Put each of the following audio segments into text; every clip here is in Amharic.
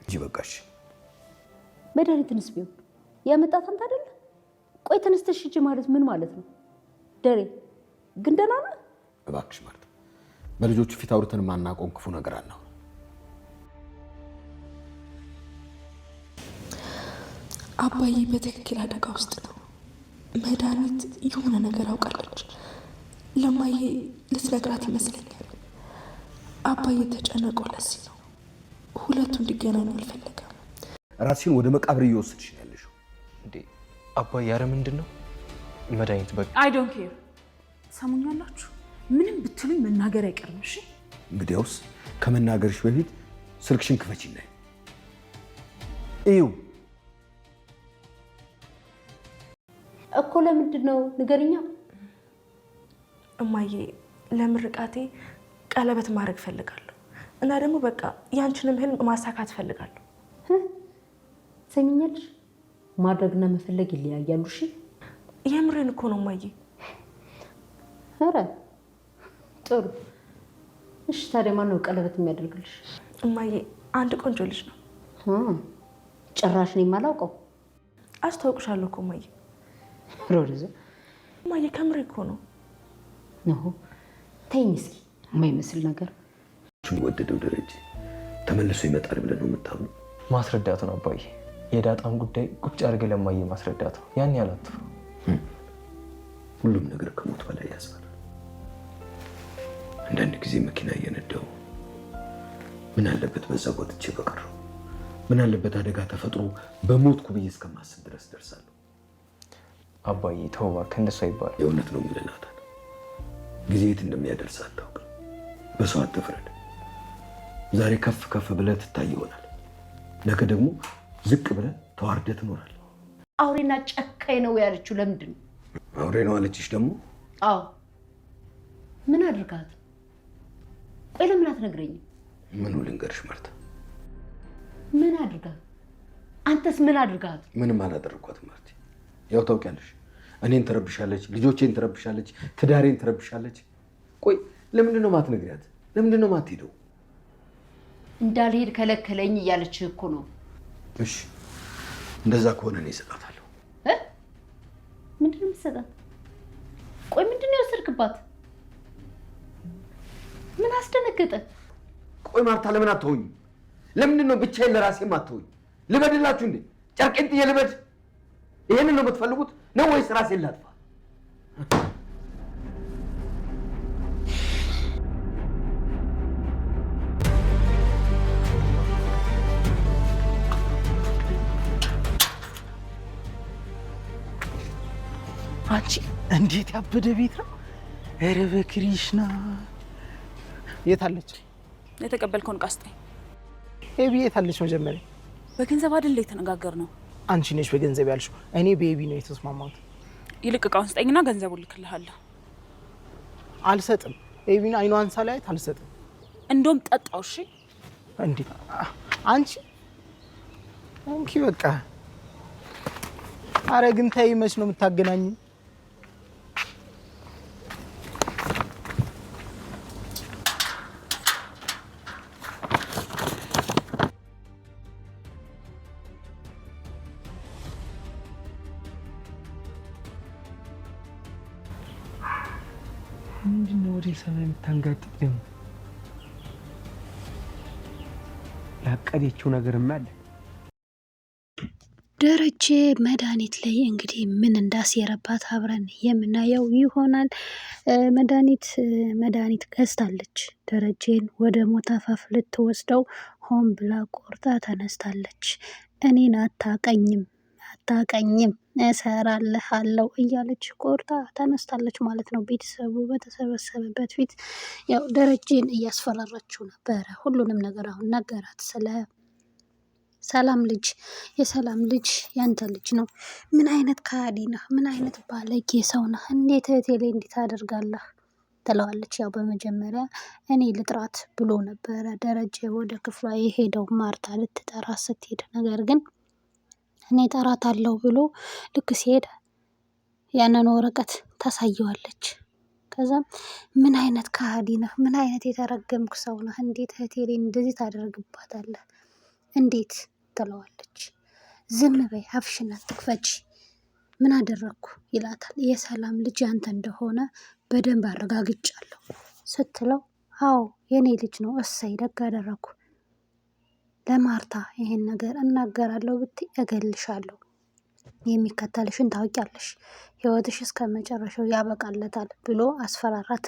ይበቃሽ። መድኃኒትንስ ቢሆን ያመጣት አንተ አይደል? ቆይ ተነስተሽ ሂጂ ማለት ምን ማለት ነው? ደሬ ግን ደህና ነህ? እባክሽ ማርታ፣ በልጆቹ ፊት አውርተን ማናቆም ክፉ ነገር አናው። አባዬ በትክክል አደጋ ውስጥ ነው። መድኃኒት የሆነ ነገር አውቃለች። ለማዬ ልትነግራት ይመስለኛል። አባዬ ተጨነቀው። ለዚህ ነው ሁለቱ እንዲገናኙ አልፈለገም። ራስሽን ወደ መቃብር እየወሰድሽ ነው ያለሽው እንዴ? አባዬ ኧረ ምንድን ነው መድኃኒት? በቃ አይ ዶንት ኬር። ሰሙኛላችሁ? ምንም ብትሉኝ መናገር አይቀርም። እሺ እንግዲያውስ ከመናገርሽ በፊት ስልክሽን ክፈቺና እዩ። እኮ ለምንድን ነው ንገሪኛ። እማዬ ለምርቃቴ ቀለበት ማድረግ ፈልጋለሁ እና ደግሞ በቃ ያንቺንም ህልም ማሳካት ፈልጋለሁ። ሰሚኛለሽ? ማድረግና መፈለግ ይለያያሉ። እሺ የምሬን እኮ ነው እማዬ። ኧረ ጥሩ። እሺ ታዲያ ማን ነው ቀለበት የሚያደርግልሽ? እማዬ አንድ ቆንጆ ልጅ ነው። ጭራሽ ነው የማላውቀው። አስተዋውቅሻለሁ እኮ እማዬ። ሮዛ እማዬ ከምሬ እኮ ነው። ነው ተይኝ እስኪ የማይመስል ነገር። እሱን ወደደው ደረጀ ተመልሶ ይመጣል ብለን ነው የምታምነው? ማስረዳት ነው አባዬ። የዳጣን ጉዳይ ቁጭ አድርገህ ለማዬ ማስረዳት ነው። ያን ያላትፍ ሁሉም ነገር ከሞት በላይ ያስፈራል። አንዳንድ ጊዜ መኪና እየነዳው ምን አለበት በዛ ወጥቼ በቀረው፣ ምን አለበት አደጋ ተፈጥሮ በሞትኩ ብዬ እስከማስብ ድረስ ደርሳለሁ። አባዬ ተው እባክህ፣ እንደሱ አይባልም። የእውነት ነው የምልህ ናታን፣ ጊዜ የት እንደሚያደርስ አታውቅም። በሰው አትፍረድ። ዛሬ ከፍ ከፍ ብለህ ትታይ ይሆናል፣ ነገ ደግሞ ዝቅ ብለህ ተዋርደህ ትኖራለህ። አውሬና ጨካኝ ነው ያለችው ለምንድን ነው? አውሬ ነው አለችሽ ደግሞ? አዎ ምን አድርጋት? ቆይ ለምን አትነግረኝም? ምኑ ልንገርሽ ማርታ? ምን አድርጋት? አንተስ ምን አድርጋት? ምንም አላደረኳትም ማርታ። ያው ታውቂያለሽ፣ እኔን ትረብሻለች፣ ልጆቼን ትረብሻለች፣ ትዳሬን ትረብሻለች። ቆይ ለምንድን ነው ማትነግሪያት? ለምንድን ነው ማትሄደው? እንዳልሄድ ከለከለኝ እያለች እኮ ነው። እሺ እንደዛ ከሆነ እኔ እሰጣታለሁ። ምንድን ነው የምትሰጣት? ቆይ ምንድን ነው የወሰድክባት? ምን አስደነገጠ? ቆይ ማርታ ለምን አትሆኝ? ለምንድን ነው ብቻዬን ለራሴ አትሆኝ? ልበድላችሁ እንዴ? ጨርቄን ጥዬ ልበድ? ይሄንን ነው የምትፈልጉት ነው ወይስ ራሴን ላጥፋ? አንቺ እንዴት ያበደ ቤት ነው! ኧረ በክሪሽና የት አለች? የተቀበልከውን ቃስጠኝ። ኤቢ የት አለች? መጀመሪያ በገንዘብ አይደል የተነጋገርነው? አንቺ ነሽ በገንዘብ ያልሽው፣ እኔ በኤቢ ነው የተስማማሁት። ይልቅ እቃውን ስጠኝና ገንዘቡን ልክልሃለሁ። አልሰጥም። ኤቢን አይኗን ሳላያት አልሰጥም። እንደውም ጠጣው። እሺ እንዴ አንቺ እንኪ በቃ። አረ ግን ተይ፣ መች ነው የምታገናኙ? ምንድነው ወደ ሰማይ የምታንጋጥጥ ደግሞ? ያቀደችው ነገርም አለ። ደረጀ መድኃኒት ላይ እንግዲህ ምን እንዳስየረባት አብረን የምናየው ይሆናል። መድኃኒት ገዝታለች። ደረጀን ወደ ሞት አፋፍ ልትወስደው ሆን ብላ ቆርጣ ተነስታለች። እኔን አታቀኝም እሰራልሃለሁ እያለች ቆርጣ ተነስታለች ማለት ነው። ቤተሰቡ በተሰበሰበበት ፊት ያው ደረጀን እያስፈራራችው ነበረ። ሁሉንም ነገር አሁን ነገራት ስለ ሰላም ልጅ፣ የሰላም ልጅ ያንተ ልጅ ነው። ምን አይነት ከሃዲ ነህ? ምን አይነት ባለጌ ሰው ነህ? እንዴት እህቴ ላይ እንዴት አደርጋለህ? ትለዋለች። ያው በመጀመሪያ እኔ ልጥራት ብሎ ነበረ ደረጀ ወደ ክፍሏ የሄደው ማርታ ልትጠራ ስትሄድ፣ ነገር ግን እኔ ጠራታለሁ ብሎ ልክ ሲሄድ ያንን ወረቀት ታሳየዋለች። ከዛም ምን አይነት ከሃዲ ነህ? ምን አይነት የተረገምክ ሰው ነህ? እንዴት እህቴ ላይ እንደዚህ ታደርግባታለህ? እንዴት ትለዋለች። ዝም በይ አፍሽን አትክፈች፣ ምን አደረግኩ ይላታል። የሰላም ልጅ ያንተ እንደሆነ በደንብ አረጋግጫለሁ ስትለው አዎ የኔ ልጅ ነው፣ እሰይ ደግ አደረግኩ። ለማርታ ይሄን ነገር እናገራለሁ ብትይ እገልሻለሁ፣ የሚከተልሽን ታውቂያለሽ፣ ህይወትሽ እስከ መጨረሻው ያበቃለታል ብሎ አስፈራራት።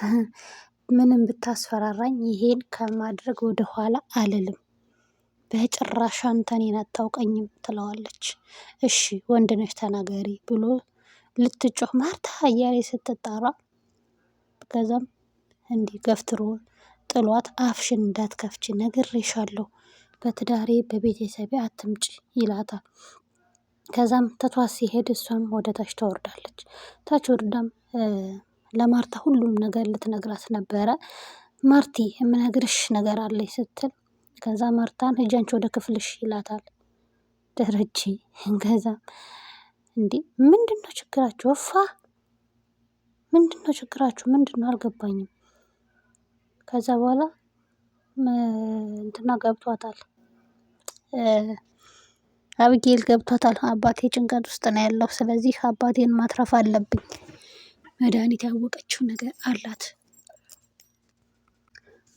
ምንም ብታስፈራራኝ ይሄን ከማድረግ ወደኋላ አልልም፣ በጭራሽ አንተ እኔን አታውቀኝም ትለዋለች። እሺ ወንድ ነሽ ተናገሪ ብሎ ልትጮህ ማርታ እያለ ስትጣራ ከዛም እንዲህ ገፍትሮ ጥሏት አፍሽን እንዳትከፍች ነግሬሻለሁ፣ በትዳሬ በቤተሰቤ አትምጪ ይላታል። ከዛም ትቷት ሲሄድ እሷም ወደ ታች ተወርዳለች። ታች ወርዳም ለማርታ ሁሉም ነገር ልትነግራት ነበረ። ማርቲ የምነግርሽ ነገር አለኝ ስትል ከዛ ማርታን ሂጂ አንቺ ወደ ክፍልሽ ይላታል ደረጀ። ከዛም እንዲህ ምንድነው ችግራችሁ? እፋ ምንድነው ችግራችሁ? ምንድነው አልገባኝም። ከዛ በኋላ እንትና ገብቷታል፣ አብጌል ገብቷታል። አባቴ ጭንቀት ውስጥ ነው ያለው፣ ስለዚህ አባቴን ማትረፍ አለብኝ። መድኃኒት ያወቀችው ነገር አላት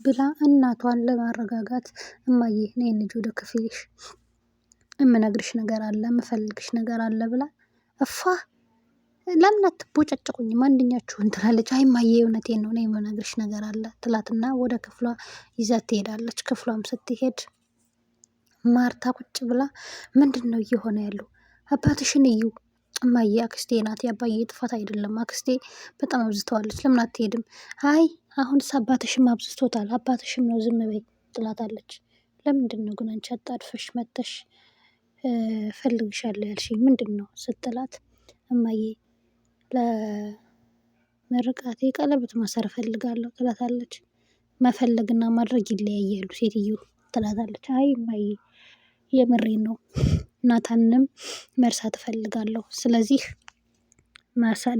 ብላ እናቷን ለማረጋጋት እማዬ ነይ እንሂድ ወደ ክፍልሽ፣ እምነግርሽ ነገር አለ፣ እምፈልግሽ ነገር አለ ብላ እፋ ለምን አትቦጨጭቁኝም አንደኛችሁን ትላለች። አይ እማዬ እውነቴን ነው፣ እኔ የምነግርሽ ነገር አለ ትላትና ወደ ክፍሏ ይዛት ትሄዳለች። ክፍሏም ስትሄድ ማርታ ቁጭ ብላ ምንድን ነው እየሆነ ያለው? አባትሽን እዩ እማዬ፣ አክስቴ ናት፣ የአባዬ ጥፋት አይደለም፣ አክስቴ በጣም አብዝተዋለች፣ ለምን አትሄድም? አይ አሁንስ አባትሽም አብዝቶታል፣ አባትሽም ነው፣ ዝም በይ ትላታለች። ለምንድን ነው ግን አንቺ አጣድፈሽ መተሽ ፈልግሻለሁ ያልሽኝ ምንድን ነው ስትላት፣ እማዬ ለምርቃቴ ቀለበት ማሰር እፈልጋለሁ ትላታለች። መፈለግና ማድረግ ይለያያሉ ሴትዮ ትላታለች። አይ እማዬ የምሬን ነው፣ ናታንንም መርሳት እፈልጋለሁ፣ ስለዚህ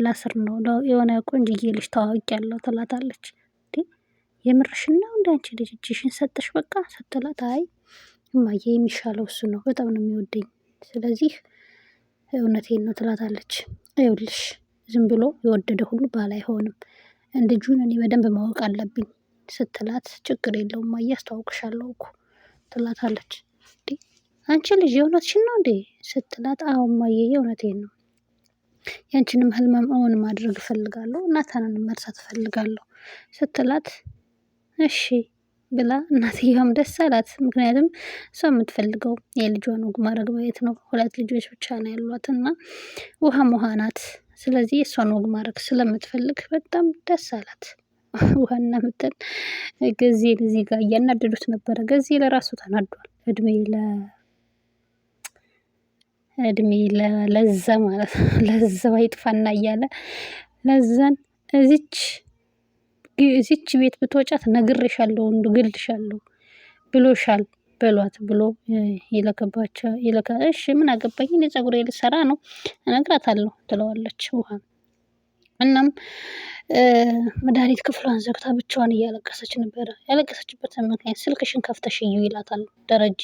ላስር ነው፣ የሆነ ቆንጅዬ ልጅ ታዋቂያለሁ ትላታለች። የምርሽን ነው እንደ አንቺ ልጅ እጅሽን ሰጠሽ በቃ ስትላት፣ አይ እማዬ የሚሻለው እሱ ነው፣ በጣም ነው የሚወደኝ፣ ስለዚህ እውነቴን ነው ትላታለች። ይኸውልሽ ዝም ብሎ የወደደ ሁሉ ባል አይሆንም፣ ልጁን እኔ በደንብ ማወቅ አለብኝ ስትላት፣ ችግር የለውም እማዬ አስተዋውቅሻለሁ እኮ ትላታለች። አንቺ ልጅ የእውነትሽን ነው እንዴ ስትላት፣ አዎ እማዬ የእውነቴን ነው፣ ያንቺንም ህልመም እውን ማድረግ እፈልጋለሁ፣ ናታንንም መርሳት እፈልጋለሁ ስትላት፣ እሺ ብላ እናትየዋም ደስ አላት። ምክንያቱም እሷ የምትፈልገው የልጇን ወግ ማድረግ ማየት ነው። 2 ልጆች ብቻ ነው ያሏት እና ውሃም ውሃ ናት። ስለዚህ የእሷን ወግ ማድረግ ስለምትፈልግ በጣም ደስ አላት። ውሃና ምጥን ገዜን እዚህ ጋር እያናደዱት ነበረ። ገዜ ለራሱ ተናዷል። እድሜ ለዛ ማለት ነው። ለዛው አይጥፋና እያለ ለዛን እዚች ቤት ብትወጫት ነግሬሻለሁ፣ ግልሻለሁ ብሎሻል በሏት ብሎ እሺ ምን አገባኝ እኔ ፀጉሬ ልሰራ ነው እነግራታለሁ ትለዋለች ውሃ። እናም መድኃኒት ክፍሏን ዘግታ ብቻዋን እያለቀሰች ነበረ። ያለቀሰችበት ምክንያት ስልክሽን ከፍተሽ እዩ ይላታል ደረጀ።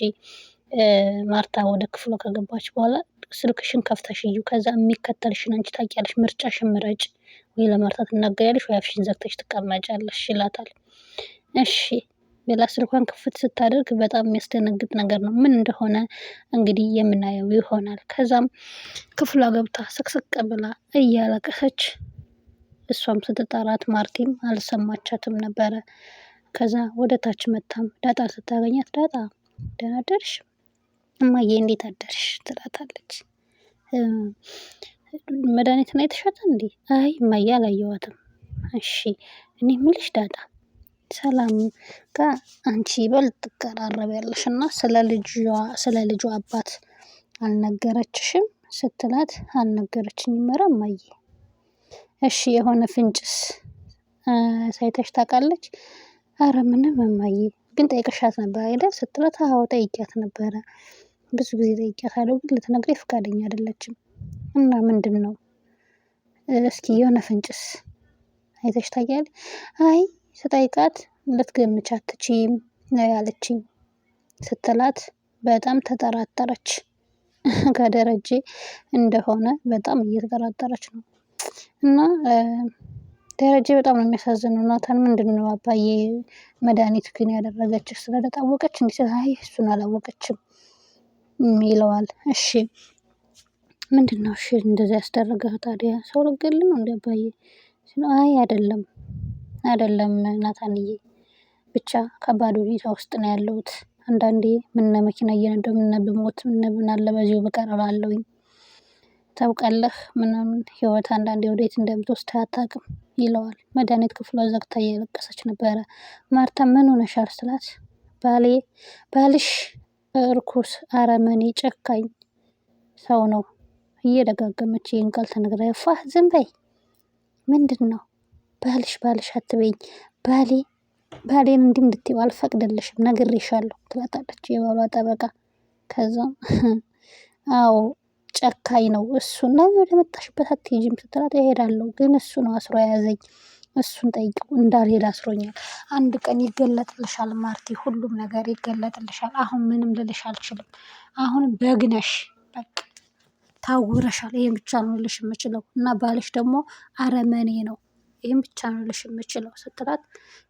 ማርታ ወደ ክፍሏ ከገባች በኋላ ስልክሽን ከፍተሽ እዩ፣ ከዛ የሚከተልሽን አንቺ ታውቂያለሽ፣ ምርጫሽን ምረጭ፣ ወይ ለማርታ ትናገሪያለሽ ወይ አፍሽን ዘግተሽ ትቀመጫለሽ ይላታል። እሺ ብላ ስልኳን ክፍት ስታደርግ በጣም የሚያስደነግጥ ነገር ነው። ምን እንደሆነ እንግዲህ የምናየው ይሆናል። ከዛም ክፍሏ ገብታ ስቅስቅ ብላ እያለቀሰች እሷም ስትጠራት ማርቲም አልሰማቻትም ነበረ። ከዛ ወደ ታች መታም ዳጣ ስታገኛት ዳጣ ደህና አደርሽ እማዬ እንዴት አደርሽ ትላታለች። መድኃኒትን አይተሻታል እንዴ? አይ እማዬ አላየኋትም። እሺ እኔ የምልሽ ዳጣ ሰላም ጋር አንቺ ይበልጥ ትቀራረቢያለሽ እና ስለ ልጇ አባት አልነገረችሽም ስትላት፣ አልነገረችኝም ኧረ እማዬ። እሺ የሆነ ፍንጭስ ሳይተሽ ታውቃለች? አረ ምንም እማዬ፣ ግን ጠይቀሻት ነበር አይደል ስትላት፣ አዎ ጠይቂያት ነበረ፣ ብዙ ጊዜ ጠይቂያታለሁ፣ ግን ልትነግረኝ ፈቃደኛ አይደለችም። እና ምንድን ነው እስኪ የሆነ ፍንጭስ አይተሽ ታውቂያለሽ? አይ ስጠይቃት ልትገምቻት አትችይም ነው ያለችኝ ስትላት፣ በጣም ተጠራጠረች። ከደረጀ እንደሆነ በጣም እየተጠራጠረች ነው። እና ደረጀ በጣም ነው የሚያሳዝነው። ናታን ምንድን ነው አባዬ መድኃኒት ግን ያደረገችው ስለታወቀች እንዲህ ስለ አይ እሱን አላወቀችም ይለዋል። እሺ ምንድን ነው እሺ እንደዚህ ያስደረገህ ታዲያ ሰው ልገል ነው እንደ አባዬ? አይ አይደለም አይደለም ናታንዬ፣ ብቻ ከባድ ሁኔታ ውስጥ ነው ያለሁት። አንዳንዴ ምነ መኪና እየነዳሁ ምነ ብሞት ምን አለ በዚሁ ብቀር እላለሁኝ። ታውቃለህ ምናምን ህይወት አንዳንዴ ወዴት እንደምትወስድ አታውቅም ይለዋል። መድኃኒት ክፍሏ ዘግታ እያለቀሰች ነበረ። ማርታ ምን ሆነሻል ስላት ባልሽ እርኩስ፣ አረመኔ፣ ጨካኝ ሰው ነው። እየደጋገመች ይህን ቃል ተነግራ ዝም በይ ምንድን ነው ባልሽ አትበይኝ፣ ባሌን እንዲህ እንድትይው አልፈቅድልሽም ነግሬሻለሁ ትላታለች የባሏ ጠበቃ። ከዛም አዎ ጨካኝ ነው እሱን ለምን ወደ መጣሽበት አትሄጂም ስትላት እሄዳለሁ ግን እሱ ነው አስሮ የያዘኝ፣ እሱን ጠይቂው እንዳልሄድ አስሮኛል። አንድ ቀን ይገለጥልሻል ማርቲ፣ ሁሉም ነገር ይገለጥልሻል። አሁን ምንም ልልሽ አልችልም። አሁን በግነሽ በቃ ታውረሻል። ይሄን ብቻ ነው ልልሽ የምችለው እና ባልሽ ደግሞ አረመኔ ነው። ይሄን ብቻ ነው ልልሽ የምችለው ስትላት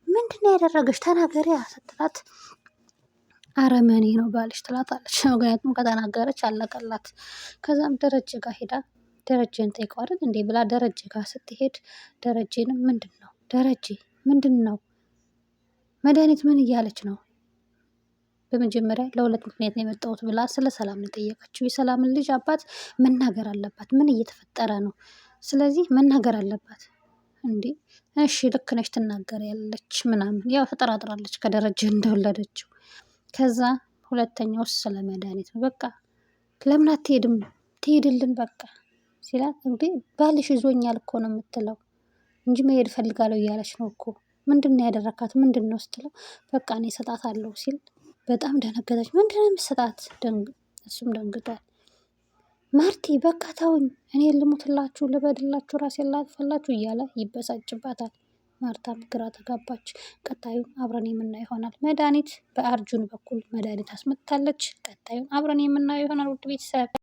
ምንድን ነው ያደረገች ተናገሪያ ስትላት አረመኔ ነው ባልሽ ትላታለች። ምክንያቱም ከተናገረች አለቀላት። ከዛም ደረጀ ጋር ሄዳ ደረጀን ጠይቀው አይደል እንዴ ብላ ደረጀ ጋር ስትሄድ ደረጀንም ምንድን ነው መድኃኒት ምን እያለች ነው? በመጀመሪያ ለሁለት ምክንያት ነው የመጣሁት ብላ ስለ ሰላም ነው የጠየቀችው። የሰላምን ልጅ አባት መናገር አለባት። ምን እየተፈጠረ ነው? ስለዚህ መናገር አለባት። እንዴ እሺ ልክ ነች ትናገሪያለች ምናምን ያው ተጠራጥራለች ከደረጀ እንደወለደችው። ከዛ ሁለተኛው ስለ መድኃኒት ነው። በቃ ለምን አትሄድም? ትሄድልን በቃ ሲላት እንዴ ባልሽ ይዞኛል እኮ ነው የምትለው እንጂ መሄድ ፈልጋለሁ እያለች ነው እኮ። ምንድን ነው ያደረካት ምንድን ነው ስትለው በቃ እኔ እሰጣታለሁ ሲል በጣም ደነገጠች። ምንድን ነው የምትሰጣት? እሱም ደንግጧል። ማርቲ በቃ ተውኝ፣ እኔ ልሙትላችሁ፣ ልበድላችሁ፣ ራሴን ላጥፋላችሁ እያለ ይበሳጭባታል። ማርታም ግራ ተጋባች። ቀጣዩን አብረን የምናየው ይሆናል። መድኃኒት በአርጁን በኩል መድኃኒት አስመጥታለች። ቀጣዩን አብረን የምናየው ይሆናል። ውድ ቤተሰብ